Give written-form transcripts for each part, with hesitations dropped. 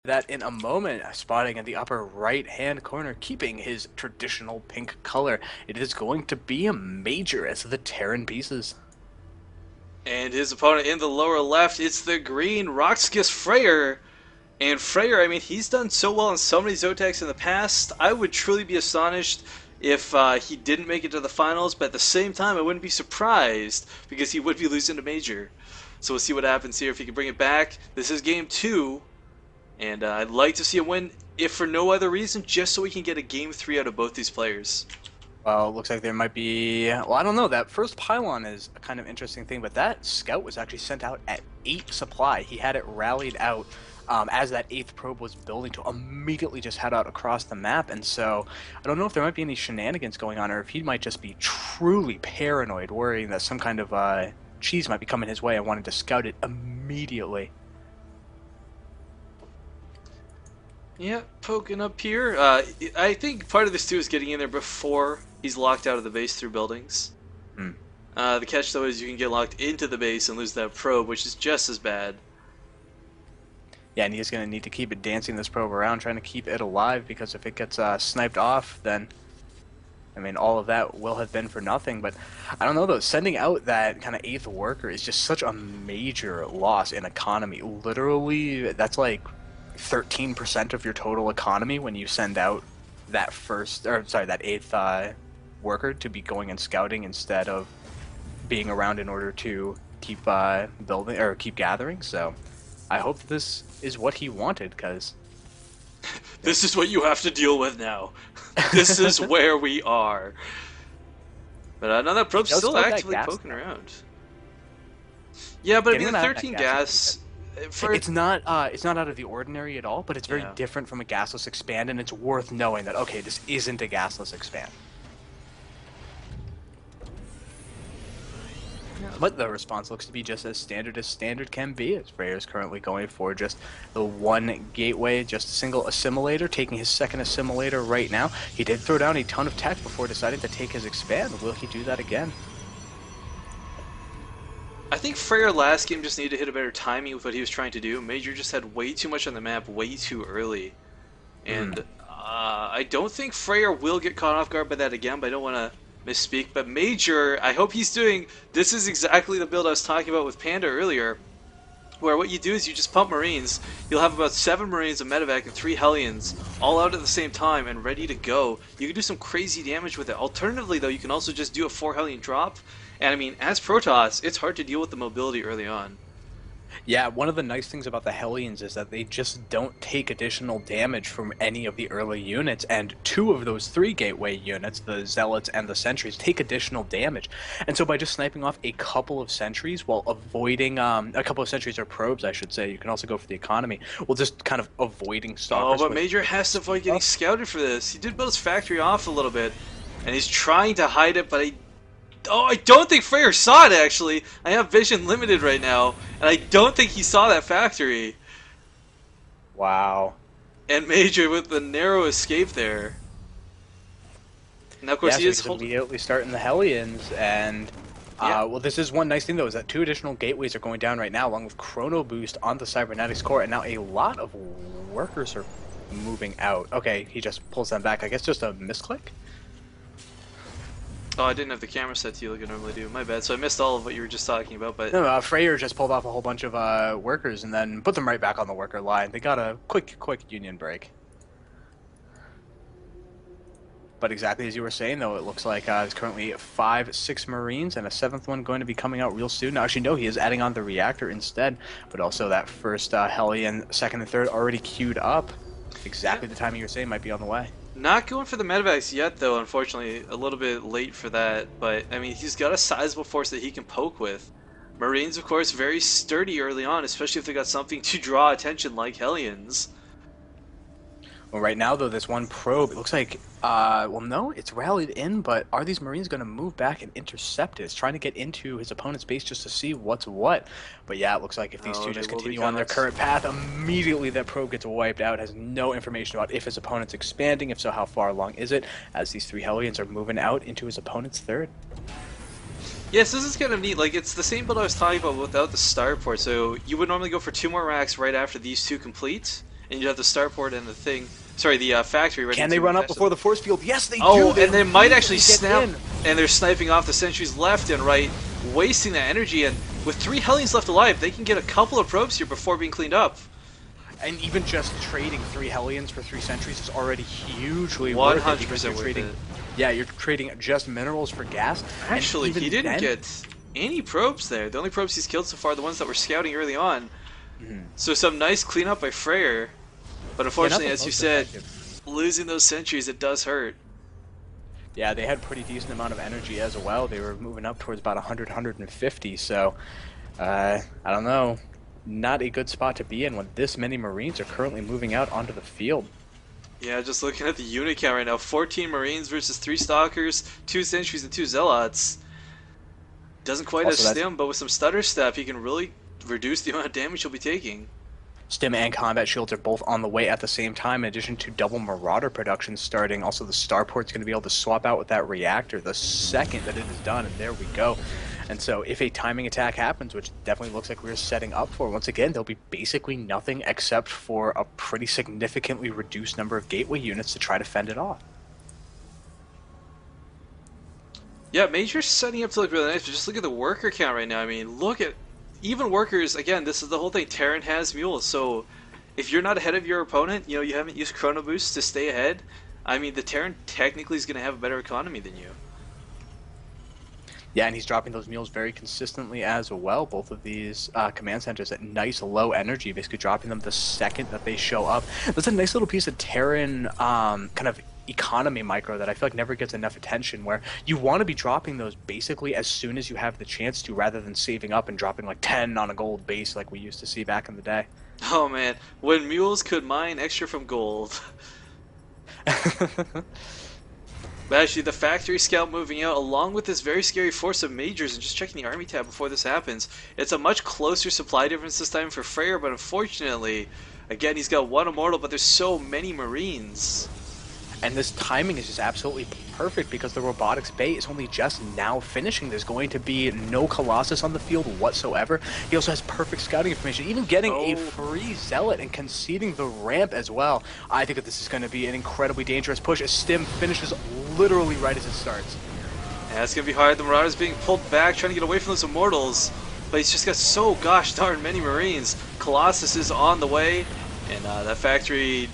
That in a moment, spotting in the upper right-hand corner, keeping his traditional pink color. It is going to be a major as the Terran pieces. And his opponent in the lower left, it's the green Roxkus Fraer. And Fraer, I mean, he's done so well in so many Zotacs in the past. I would truly be astonished if he didn't make it to the finals, but at the same time, I wouldn't be surprised because he would be losing to Major. So we'll see what happens here if he can bring it back. This is game 2, and I'd like to see a win, if for no other reason, just so we can get a game 3 out of both these players. Well, it looks like there might be... Well, I don't know. That first pylon is a kind of interesting thing, but that scout was actually sent out at 8 supply. He had it rallied out as that 8th probe was building to immediately just head out across the map, and so I don't know if there might be any shenanigans going on, or if he might just be truly paranoid, worrying that some kind of cheese might be coming his way and wanted to scout it immediately. Yeah, poking up here. I think part of this too is getting in there before he's locked out of the base through buildings. Hmm. The catch though is you can get locked into the base and lose that probe, which is just as bad. Yeah, and he's going to need to keep it dancing this probe around, trying to keep it alive, because if it gets sniped off, then, I mean, all of that will have been for nothing. But I don't know, though. Sending out that kind of 8th worker is just such a major loss in economy. Literally, that's like 13% of your total economy when you send out that that 8th worker to be going and scouting instead of being around in order to keep building or keep gathering. So I hope this is what he wanted, because This is what you have to deal with now. This is where we are. But no, that probe's still actively poking around. Yeah, but I mean, the 13 gas. It's not out of the ordinary at all, but it's very different from a gasless expand, and it's worth knowing that, okay, this isn't a gasless expand. But the response looks to be just as standard can be, as Fraer is currently going for just the one gateway, just a single assimilator, taking his second assimilator right now. He did throw down a ton of tech before deciding to take his expand. Will he do that again? I think Fraer last game just needed to hit a better timing with what he was trying to do. Major just had way too much on the map way too early. And I don't think Fraer will get caught off guard by that again, but I don't want to misspeak. But Major, I hope he's doing... This is exactly the build I was talking about with Panda earlier, where what you do is you just pump Marines. You'll have about 7 Marines, a medevac, and 3 Hellions, all out at the same time and ready to go. You can do some crazy damage with it. Alternatively, though, you can also just do a 4 Hellion drop. And I mean, as Protoss, it's hard to deal with the mobility early on. Yeah, one of the nice things about the Hellions is that they just don't take additional damage from any of the early units, and 2 of those 3 gateway units, the Zealots and the Sentries, take additional damage. And so by just sniping off a couple of Sentries while avoiding, a couple of Sentries or probes, I should say, you can also go for the economy, well, just kind of avoiding Stalkers. Oh, but Major has to avoid getting scouted for this. He did build his factory off a little bit, and he's trying to hide it, but I don't think Fraer saw it, actually. I have vision limited right now, and I don't think he saw that factory. Wow. And Major with the narrow escape there. Now, of course, he is immediately starting the Hellions, and well, this is one nice thing, though, is that 2 additional gateways are going down right now, along with Chrono Boost on the Cybernetics core, and now a lot of workers are moving out. Okay, he just pulls them back. I guess just a misclick? Oh, I didn't have the camera set to you like I normally do. My bad. So I missed all of what you were just talking about. But no, Fraer just pulled off a whole bunch of workers and then put them right back on the worker line. They got a quick union break. But exactly as you were saying, though, it looks like there's currently 6 Marines and a 7th one going to be coming out real soon. Now, actually, no, he is adding on the reactor instead, but also that first Hellion, 2nd and 3rd already queued up. Exactly the timing you were saying might be on the way. Not going for the medevacs yet, though, unfortunately. A little bit late for that, but, I mean, he's got a sizable force that he can poke with. Marines, of course, very sturdy early on, especially if they got something to draw attention like Hellions. Well, right now, though, this one probe, it looks like, well, no, it's rallied in, but are these Marines going to move back and intercept it? It's trying to get into his opponent's base just to see what's what. But yeah, it looks like if these two just continue on their current path, immediately that probe gets wiped out, has no information about if his opponent's expanding, if so, how far along is it, as these 3 Hellions are moving out into his opponent's 3rd. Yes, this is kind of neat. Like, it's the same build I was talking about without the starport. So you would normally go for 2 more racks right after these 2 complete, and you have the starport and the thing. Sorry, the factory ready. Can they run up before the force field? Yes, they do. Oh, They and they might actually get snap, in. and they're sniping off the sentries left and right, wasting that energy. And with 3 Hellions left alive, they can get a couple of probes here before being cleaned up. And even just trading 3 Hellions for 3 sentries is already hugely worth it. 100% worth it. Yeah, you're trading just minerals for gas. Actually, he didn't get any probes there. The only probes he's killed so far are the ones that were scouting early on. So some nice cleanup by Fraer. But unfortunately, as you said, losing those sentries, it does hurt. Yeah, they had a pretty decent amount of energy as well. They were moving up towards about 100, 150, so I don't know. Not a good spot to be in when this many Marines are currently moving out onto the field. Yeah, just looking at the unit count right now, 14 Marines versus 3 Stalkers, 2 Sentries, and 2 Zealots. Doesn't quite have Stim, but with some stutter step, he can really reduce the amount of damage he'll be taking. Stim and combat shields are both on the way at the same time, in addition to double Marauder production starting. Also, the starport's going to be able to swap out with that reactor the second that it is done, and there we go. And so if a timing attack happens, which definitely looks like we're setting up for, once again, there'll be basically nothing except for a pretty significantly reduced number of gateway units to try to fend it off. Yeah, Major's setting up to look really nice, but just look at the worker count right now. I mean, look at... Even workers, again, this is the whole thing. Terran has mules, so if you're not ahead of your opponent, you know, you haven't used Chrono Boost to stay ahead, I mean, the Terran technically is going to have a better economy than you. Yeah, and he's dropping those mules very consistently as well. Both of these command centers at nice low energy, basically dropping them the second that they show up. That's a nice little piece of Terran kind of economy micro that I feel like never gets enough attention, where you want to be dropping those basically as soon as you have the chance to, rather than saving up and dropping like 10 on a gold base like we used to see back in the day. Oh man, when mules could mine extra from gold. But actually, the factory scout moving out, along with this very scary force of majors, and just checking the army tab before this happens, it's a much closer supply difference this time for Fraer, but unfortunately, again, he's got 1 immortal, but there's so many Marines. And this timing is just absolutely perfect because the robotics bay is only just now finishing. There's going to be no Colossus on the field whatsoever. He also has perfect scouting information, even getting a free Zealot and conceding the ramp as well. I think that this is going to be an incredibly dangerous push as Stim finishes literally right as it starts. Yeah, it's going to be hard. The Marauder's being pulled back, trying to get away from those Immortals. But he's just got so gosh darn many Marines. Colossus is on the way, and that factory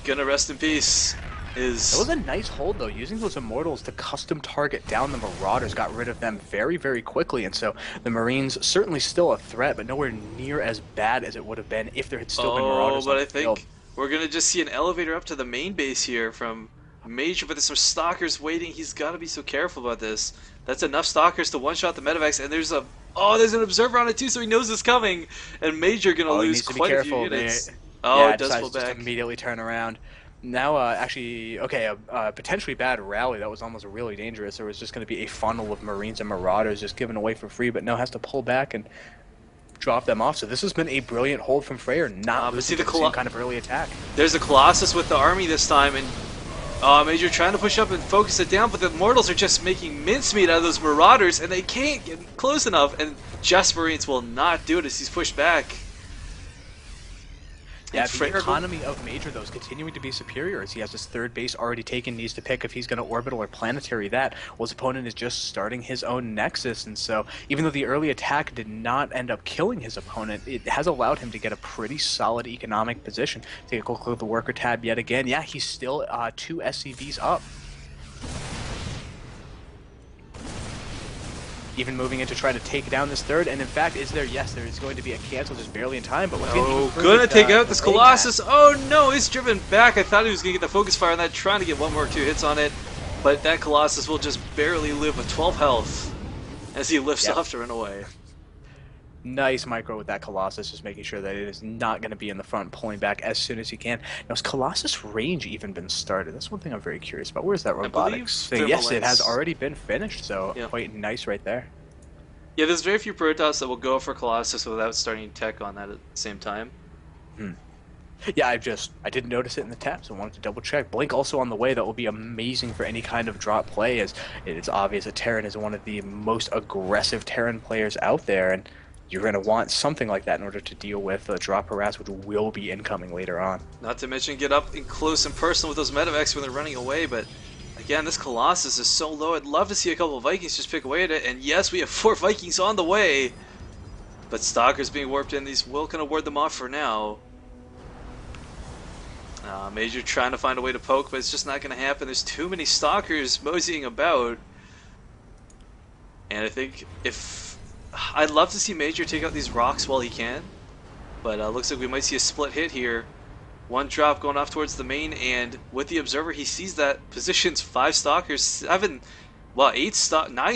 gonna rest in peace. That was a nice hold, though. Using those Immortals to custom target down the Marauders got rid of them very, very quickly. And so the Marines certainly still a threat, but nowhere near as bad as it would have been if there had still been Marauders on the field. I think we're going to just see an elevator up to the main base here from Major, but there's some Stalkers waiting. He's got to be so careful about this. That's enough Stalkers to one-shot the Medivacs, and there's a... Oh, there's an Observer on it, too, so he knows it's coming. And Major going to lose quite a few units. Oh, it does pull back. Just immediately turn around. Now, actually, okay, a potentially bad rally that was almost really dangerous. There was just going to be a funnel of Marines and Marauders just given away for free, but now has to pull back and drop them off. So this has been a brilliant hold from Fraer, not losing the same kind of early attack. There's a Colossus with the army this time, and Major trying to push up and focus it down, but the Mortals are just making mincemeat out of those Marauders, and they can't get close enough, and just Marines will not do it as he's pushed back. Yeah, the economy of Major, though, is continuing to be superior as he has his third base already taken, needs to pick if he's going to orbital or planetary that. Well, his opponent is just starting his own Nexus, and so even though the early attack did not end up killing his opponent, it has allowed him to get a pretty solid economic position. Take a quick look at the worker tab yet again. Yeah, he's still 2 SCVs up. Even moving in to try to take down this third, and in fact, is there? Yes, there is going to be a cancel just barely in time, but gonna take out this Colossus. Oh no, he's driven back. I thought he was gonna get the focus fire on that, trying to get 1 or 2 hits on it, but that Colossus will just barely live with 12 health as he lifts off to run away. Nice micro with that Colossus, just making sure that it is not going to be in the front, pulling back as soon as he can. Now, has Colossus range even been started? That's one thing I'm very curious about. Where's that robotics thing? Yes, it has already been finished, so quite nice right there. Yeah, there's very few Protoss that will go for Colossus without starting tech on that at the same time. Yeah, I didn't notice it in the tab, so I wanted to double check. Blink also on the way. That will be amazing for any kind of drop play, as it is obvious that Terran is one of the most aggressive Terran players out there, and you're going to want something like that in order to deal with the drop harass, which will be incoming later on. Not to mention get up in close and personal with those medevacs when they're running away, but again, this Colossus is so low. I'd love to see a couple of Vikings just pick away at it, and yes, we have 4 Vikings on the way. But Stalkers being warped in, these will kind of ward them off for now. Major trying to find a way to poke, but it's just not going to happen. There's too many Stalkers moseying about. And I think if... I'd love to see Major take out these rocks while he can. But looks like we might see a split hit here. One drop going off towards the main, and with the Observer, he sees that positions 5 Stalkers, 9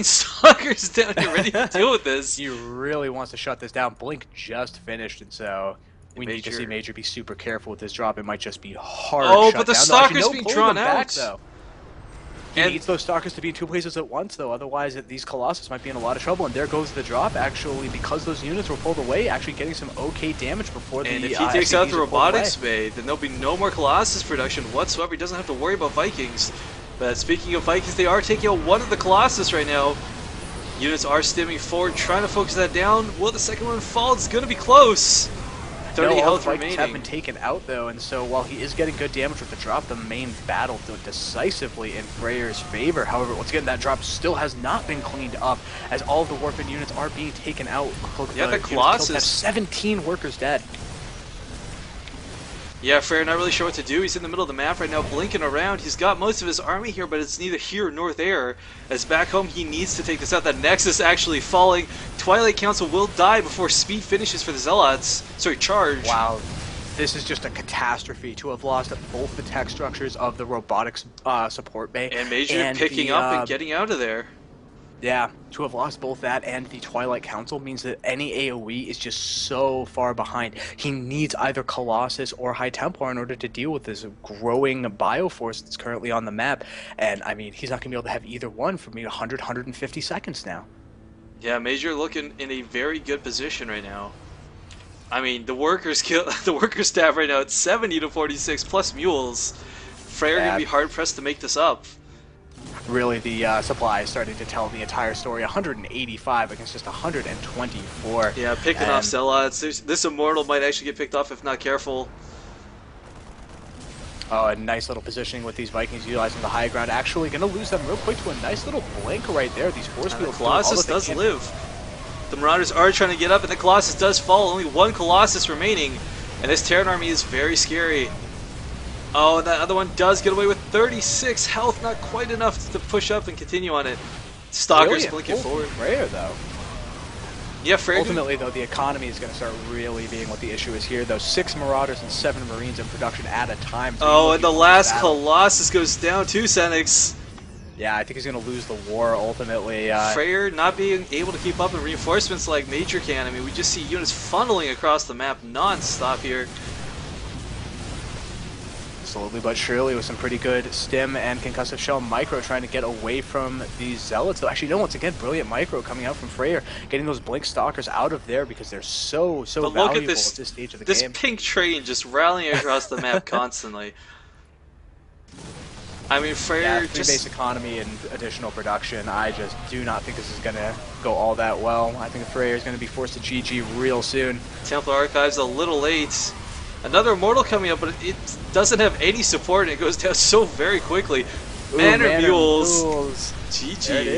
Stalkers down here ready to deal with this. He really wants to shut this down. Blink just finished, and so we need to see Major be super careful with this drop. It might just be hard. Oh, shut but the down. Stalkers Actually, no, being drawn out. Back, though. He needs those Stalkers to be in 2 places at once, though. Otherwise, these Colossus might be in a lot of trouble. And there goes the drop, actually, because those units were pulled away, actually getting some okay damage before the And if he takes out the SCVs Robotics Bay, then there'll be no more Colossus production whatsoever. He doesn't have to worry about Vikings. But speaking of Vikings, they are taking out one of the Colossus right now. Units are stimming forward, trying to focus that down. Will the second one fall? It's going to be close. 30 no, health all the Vikings remaining. have been taken out, though, and so while he is getting good damage with the drop, the main battle decisively in Fraer's favor. However, once again, that drop still has not been cleaned up, as all of the warped units are being taken out. Yeah, the Colossus have 17 workers dead. Yeah, Fraer not really sure what to do. He's in the middle of the map right now, blinking around. He's got most of his army here, but it's neither here nor there. As back home, he needs to take this out. That Nexus actually falling. Twilight Council will die before speed finishes for the Zealots. Sorry, charge. Wow. This is just a catastrophe to have lost both the tech structures of the robotics support bay. And Major picking up and getting out of there. Yeah, to have lost both that and the Twilight Council means that any AoE is just so far behind. He needs either Colossus or High Templar in order to deal with this growing bioforce that's currently on the map. And, I mean, he's not going to be able to have either one for maybe 100, 150 seconds now. Yeah, Major looking in a very good position right now. I mean, the workers stab right now at 70 to 46 plus mules. Fraer going to be hard-pressed to make this up. Really, the supply is starting to tell the entire story. 185 against just 124. Yeah, picking off Zealots. This Immortal might actually get picked off if not careful. Oh, a nice little positioning with these Vikings utilizing the high ground. Actually going to lose them real quick to a nice little blink right there. These force fields. The Colossus does live. The Marauders are trying to get up, and the Colossus does fall. Only one Colossus remaining, and this Terran army is very scary. Oh, that other one does get away with 36 health, not quite enough to push up and continue on it. Stalkers blinking forward. Fraer, though. Yeah, Fraer. Ultimately, though, the economy is going to start really being what the issue is here, though. 6 Marauders and 7 Marines in production at a time. Oh, and the last Colossus goes down to Senix. Yeah, I think he's going to lose the war, ultimately. Fraer not being able to keep up in reinforcements like Major can. I mean, we just see units funneling across the map non-stop here. Slowly but surely with some pretty good stim and concussive shell micro trying to get away from these Zealots. Though actually, no, once again, brilliant micro coming out from Fraer, getting those Blink Stalkers out of there because they're so valuable at this stage of the game. This pink train just rallying across the map constantly. I mean, Fraer just base economy and additional production. I just do not think this is going to go all that well. I think Fraer is going to be forced to GG real soon. Templar Archives a little late. Another Immortal coming up, but it doesn't have any support, and it goes down so very quickly. Manor Mules. GG.